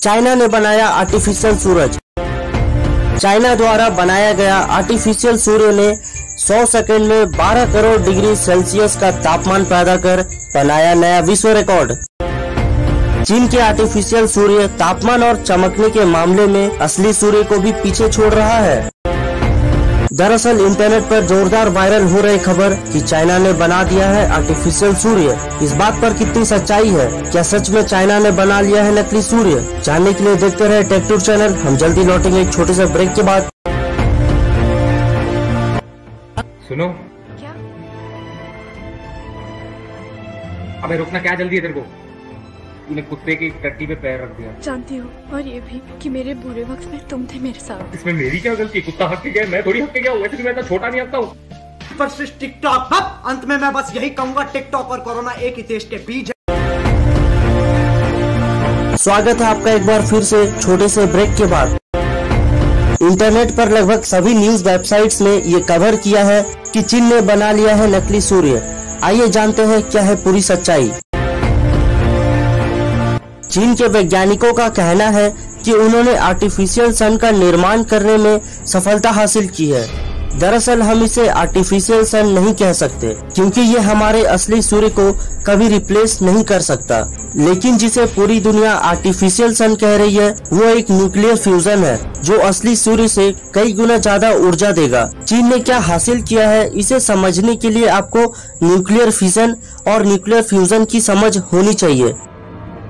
China ने बनाया artificial सूरज। China द्वारा बनाया गया आर्टिफिशियल सूर्य ने 100 सेकंड में 12 करोड़ डिग्री सेल्सियस का तापमान पैदा कर बनाया नया विश्व रिकॉर्ड। चीन के आर्टिफिशियल सूर्य तापमान और चमकने के मामले में असली सूर्य को भी पीछे छोड़ रहा है। दरअसल इंटरनेट पर जोरदार वायरल हो रही खबर कि चाइना ने बना दिया है आर्टिफिशियल सूर्य। इस बात पर कितनी सच्चाई है? क्या सच में चाइना ने बना लिया है नकली सूर्य? जानने के लिए देखते रहे टेक टूर चैनल। हम जल्दी लौटेंगे एक छोटे से ब्रेक के बाद। सुनो क्या? अबे रुकना, क्या जल्दी है तेरे को? तूने कुत्ते की टट्टी पे पैर रख दिया। जानती हूँ, और ये भी कि मेरे बुरे वक्त में तुम थे मेरे साथ। इसमें मेरी क्या गलती? कुत्ता हक के गया, मैं थोड़ी हक के गया। वैसे भी मैं तो छोटा नहीं हकता हूँ। पर सिर्फ टिकटॉक। अंत में मैं बस यही कहूंगा, टिकटॉक और कोरोना एक ही देश के बीच है। स्वागत है आपका एक बार फिर से छोटे से ब्रेक के बाद। इंटरनेट पर लगभग सभी न्यूज वेबसाइट्स ने ये कवर किया है कि चीन ने बना लिया है नकली सूर्य। आइए जानते हैं क्या है पूरी सच्चाई। चीन के वैज्ञानिकों का कहना है कि उन्होंने आर्टिफिशियल सन का निर्माण करने में सफलता हासिल की है। दरअसल हम इसे आर्टिफिशियल सन नहीं कह सकते क्योंकि ये हमारे असली सूर्य को कभी रिप्लेस नहीं कर सकता। लेकिन जिसे पूरी दुनिया आर्टिफिशियल सन कह रही है वो एक न्यूक्लियर फ्यूजन है जो असली सूर्य से कई गुना ज्यादा ऊर्जा देगा। चीन ने क्या हासिल किया है इसे समझने के लिए आपको न्यूक्लियर फिशन और न्यूक्लियर फ्यूजन की समझ होनी चाहिए।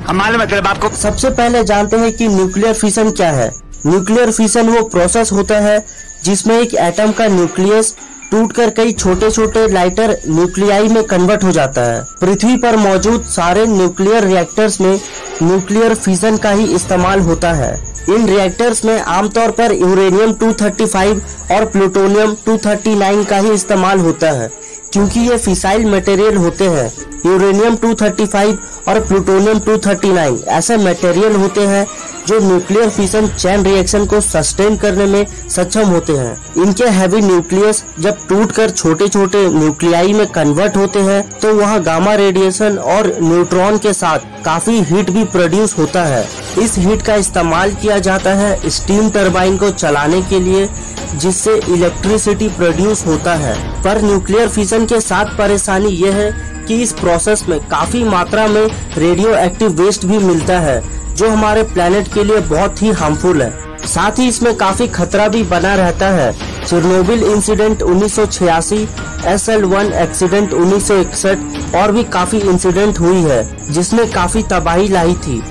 मतलब आपको सबसे पहले जानते हैं कि न्यूक्लियर फिशन क्या है। न्यूक्लियर फिशन वो प्रोसेस होता है जिसमें एक एटम का न्यूक्लियस टूटकर कई छोटे छोटे लाइटर न्यूक्लियाई में कन्वर्ट हो जाता है। पृथ्वी पर मौजूद सारे न्यूक्लियर रिएक्टर्स में न्यूक्लियर फिशन का ही इस्तेमाल होता है। इन रिएक्टर्स में आमतौर पर यूरेनियम 235 और प्लूटोनियम 239 का ही इस्तेमाल होता है क्योंकि ये फिसाइल मटेरियल होते हैं। यूरेनियम 235 और प्लूटोनियम 239 ऐसे मटेरियल होते हैं जो न्यूक्लियर फिशन चेन रिएक्शन को सस्टेन करने में सक्षम होते हैं। इनके हैवी न्यूक्लियस जब टूटकर छोटे छोटे न्यूक्लियाई में कन्वर्ट होते हैं तो वहाँ गामा रेडिएशन और न्यूट्रॉन के साथ काफी हीट भी प्रोड्यूस होता है। इस हीट का इस्तेमाल किया जाता है स्टीम टरबाइन को चलाने के लिए जिससे इलेक्ट्रिसिटी प्रोड्यूस होता है। पर न्यूक्लियर फिशन के साथ परेशानी यह है कि इस प्रोसेस में काफी मात्रा में रेडियो एक्टिव वेस्ट भी मिलता है जो हमारे प्लेनेट के लिए बहुत ही हार्मफुल है। साथ ही इसमें काफी खतरा भी बना रहता है। चेरनोबिल इंसिडेंट 1986, SL1 एक्सीडेंट 1961 और भी काफी इंसिडेंट हुई है जिसने काफी तबाही लाई थी।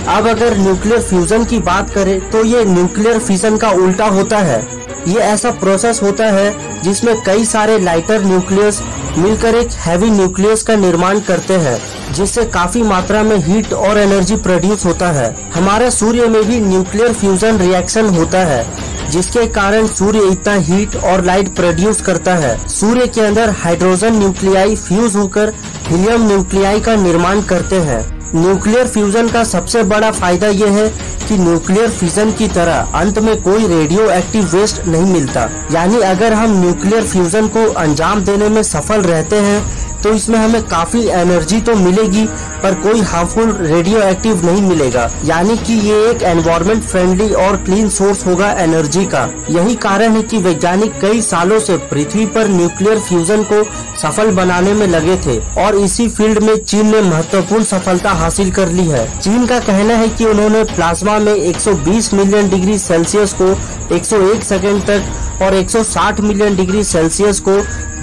अब अगर न्यूक्लियर फ्यूजन की बात करें तो ये न्यूक्लियर फिशन का उल्टा होता है। ये ऐसा प्रोसेस होता है जिसमें कई सारे लाइटर न्यूक्लियस मिलकर एक हैवी न्यूक्लियस का निर्माण करते हैं जिससे काफी मात्रा में हीट और एनर्जी प्रोड्यूस होता है। हमारे सूर्य में भी न्यूक्लियर फ्यूजन रिएक्शन होता है जिसके कारण सूर्य इतना हीट और लाइट प्रोड्यूस करता है। सूर्य के अंदर हाइड्रोजन न्यूक्लियाई फ्यूज होकर हीलियम न्यूक्लियाई का निर्माण करते हैं। न्यूक्लियर फ्यूजन का सबसे बड़ा फायदा यह है कि न्यूक्लियर फिशन की तरह अंत में कोई रेडियो एक्टिव वेस्ट नहीं मिलता। यानी अगर हम न्यूक्लियर फ्यूजन को अंजाम देने में सफल रहते हैं तो इसमें हमें काफी एनर्जी तो मिलेगी पर कोई हार्मफुल रेडियो एक्टिव नहीं मिलेगा। यानी कि ये एक एनवायरमेंट फ्रेंडली और क्लीन सोर्स होगा एनर्जी का। यही कारण है कि वैज्ञानिक कई सालों से पृथ्वी पर न्यूक्लियर फ्यूजन को सफल बनाने में लगे थे और इसी फील्ड में चीन ने महत्वपूर्ण सफलता हासिल कर ली है। चीन का कहना है कि उन्होंने प्लाज्मा में 120 मिलियन डिग्री सेल्सियस को 101 सेकंड तक और 160 मिलियन डिग्री सेल्सियस को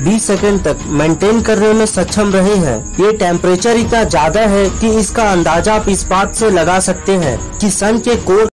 20 सेकंड तक मेंटेन करने में सक्षम रहे हैं। ये टेम्परेचर इतना ज्यादा है कि इसका अंदाजा आप इस बात से लगा सकते हैं कि सन के कोर